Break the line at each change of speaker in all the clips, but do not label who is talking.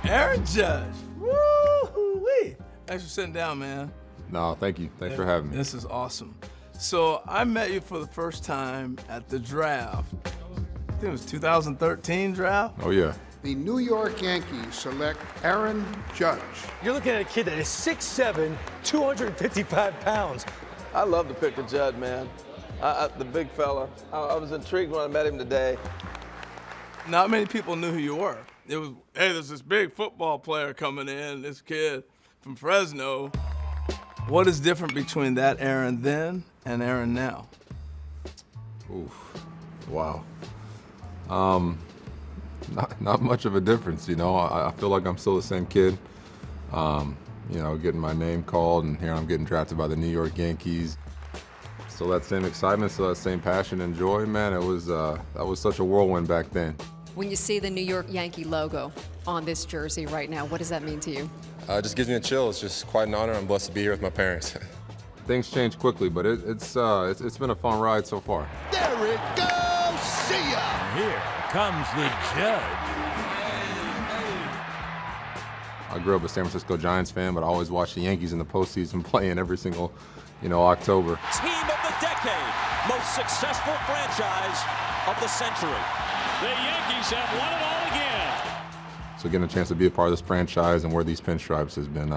Aaron Judge. Woo-wee. Thanks for sitting down, man.
No, thank you. Thanks for having me.
This is awesome. So I met you for the first time at the draft. I think it was 2013 draft.
Oh, yeah.
The New York Yankees select Aaron Judge.
You're looking at a kid that is 6'7", 255 pounds.
I love to pick the Judge, man. The big fella. I was intrigued when I met him today.
Not many people knew who you were. It was, hey, there's this big football player coming in, this kid from Fresno. What is different between that Aaron then and Aaron now?
Oof. Wow. Not much of a difference, you know. I feel like I'm still the same kid. You know, getting my name called, and here I'm getting drafted by the New York Yankees. So that same excitement, so that same passion and joy, man, that was such a whirlwind back then.
When you see the New York Yankee logo on this jersey right now, what does that mean to you?
It just gives me a chill. It's just quite an honor. I'm blessed to be here with my parents.
Things change quickly, but it's been a fun ride so far.
There it goes. See ya.
Here comes the Judge.
I grew up a San Francisco Giants fan, but I always watched the Yankees in the postseason playing every single, October.
Team of the decade, most successful franchise of the century.
The Yankees have won it all again.
So getting a chance to be a part of this franchise and wear these pinstripes has been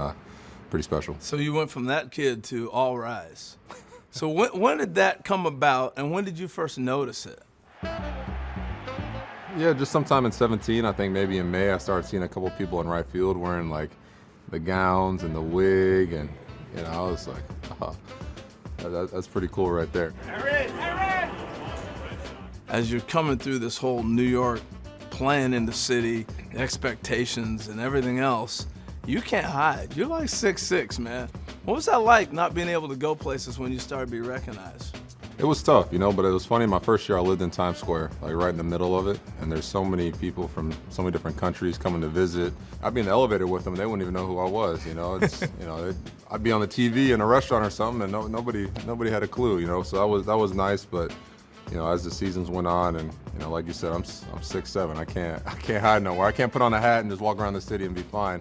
pretty special.
So you went from that kid to All Rise. So when did that come about, and when did you first notice it?
Yeah, just sometime in 17, I think maybe in May, I started seeing a couple people in right field wearing like the gowns and the wig, and I was like, oh, that's pretty cool right there.
Aaron! As you're coming through this whole New York, playing in the city, the expectations and everything else, you can't hide. You're like 6'6", man. What was that like, not being able to go places when you started to be recognized?
It was tough, but it was funny. My first year I lived in Times Square, like right in the middle of it, and there's so many people from so many different countries coming to visit. I'd be in the elevator with them, they wouldn't even know who I was, I'd be on the TV in a restaurant or something, and nobody had a clue, so that was nice, but as the seasons went on, and like you said, I'm 6'7", I can't hide nowhere. I can't put on a hat and just walk around the city and be fine.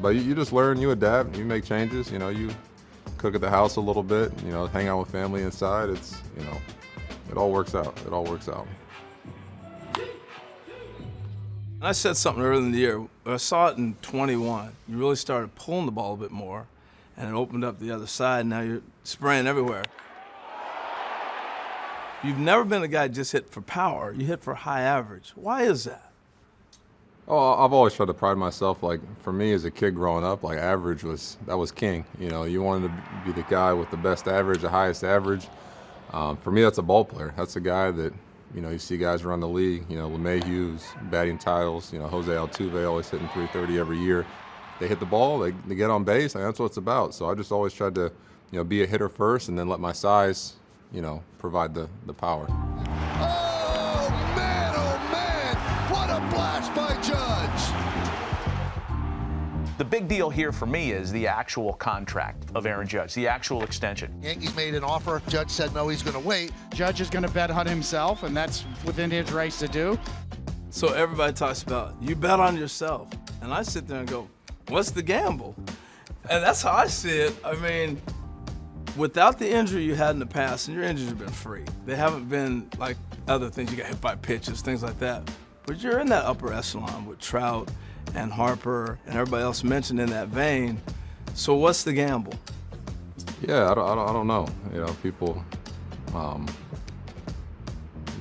But you just learn, you adapt, you make changes, you cook at the house a little bit, hang out with family inside. It's, it all works out. It all works out.
I said something earlier in the year. I saw it in 21. You really started pulling the ball a bit more, and it opened up the other side, and now you're spraying everywhere. You've never been a guy just hit for power. You hit for high average. Why is that?
Oh, I've always tried to pride myself. Like, for me as a kid growing up, like, average was king. You wanted to be the guy with the best average, the highest average. For me, that's a ball player. That's a guy that, you see guys around the league, LeMahieu's batting titles, Jose Altuve always hitting 330 every year. They hit the ball, they get on base, and that's what it's about. So I just always tried to, be a hitter first and then let my size, provide the power.
Oh, man, what a blast by Judge.
The big deal here for me is the actual contract of Aaron Judge, the actual extension.
Yankees made an offer. Judge said no, he's going to wait.
Judge is going to bet on himself, and that's within his rights to do.
So everybody talks about, you bet on yourself. And I sit there and go, what's the gamble? And that's how I see it. I mean, without the injury you had in the past, and your injuries have been free. They haven't been like other things. You got hit by pitches, things like that. But you're in that upper echelon with Trout and Harper and everybody else mentioned in that vein. So what's the gamble?
Yeah, I don't know. People,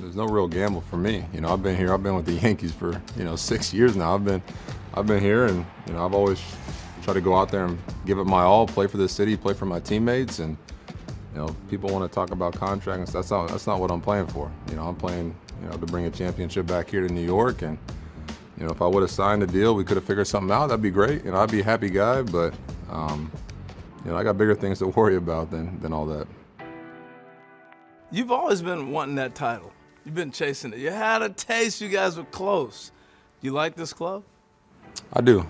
there's no real gamble for me. I've been with the Yankees for, 6 years now. I've been here, and, I've always tried to go out there and give it my all, play for the city, play for my teammates, and, people want to talk about contracts. That's not what I'm playing for. I'm playing, to bring a championship back here to New York, and, if I would have signed a deal, we could have figured something out. That'd be great. I'd be a happy guy, but, I got bigger things to worry about than all that.
You've always been wanting that title. You've been chasing it. You had a taste. You guys were close. You like this club?
I do.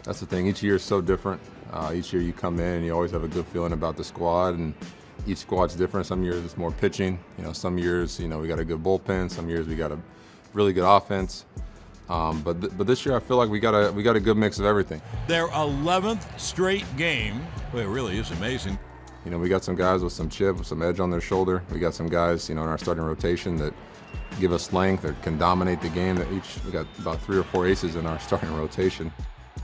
That's the thing. Each year is so different. Each year you come in and you always have a good feeling about the squad, and each squad's different. Some years it's more pitching. Some years, we got a good bullpen. Some years we got a really good offense. But this year I feel like we got a good mix of everything.
Their 11th straight game. Well, it really is amazing.
You know, we got some guys with some chip, with some edge on their shoulder. We got some guys, you know, in our starting rotation that give us length or can dominate the game. We got about 3 or 4 aces in our starting rotation.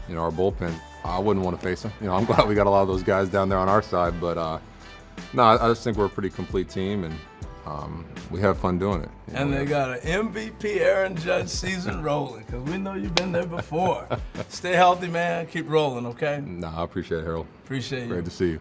You know, our bullpen, I wouldn't want to face them. You know, I'm glad we got a lot of those guys down there on our side, but no, I just think we're a pretty complete team, and we have fun doing it. You
And
know,
they got an MVP Aaron Judge season rolling, because we know you've been there before. Stay healthy, man. Keep rolling, okay?
No, I appreciate it, Harold.
Appreciate you.
Great to see you.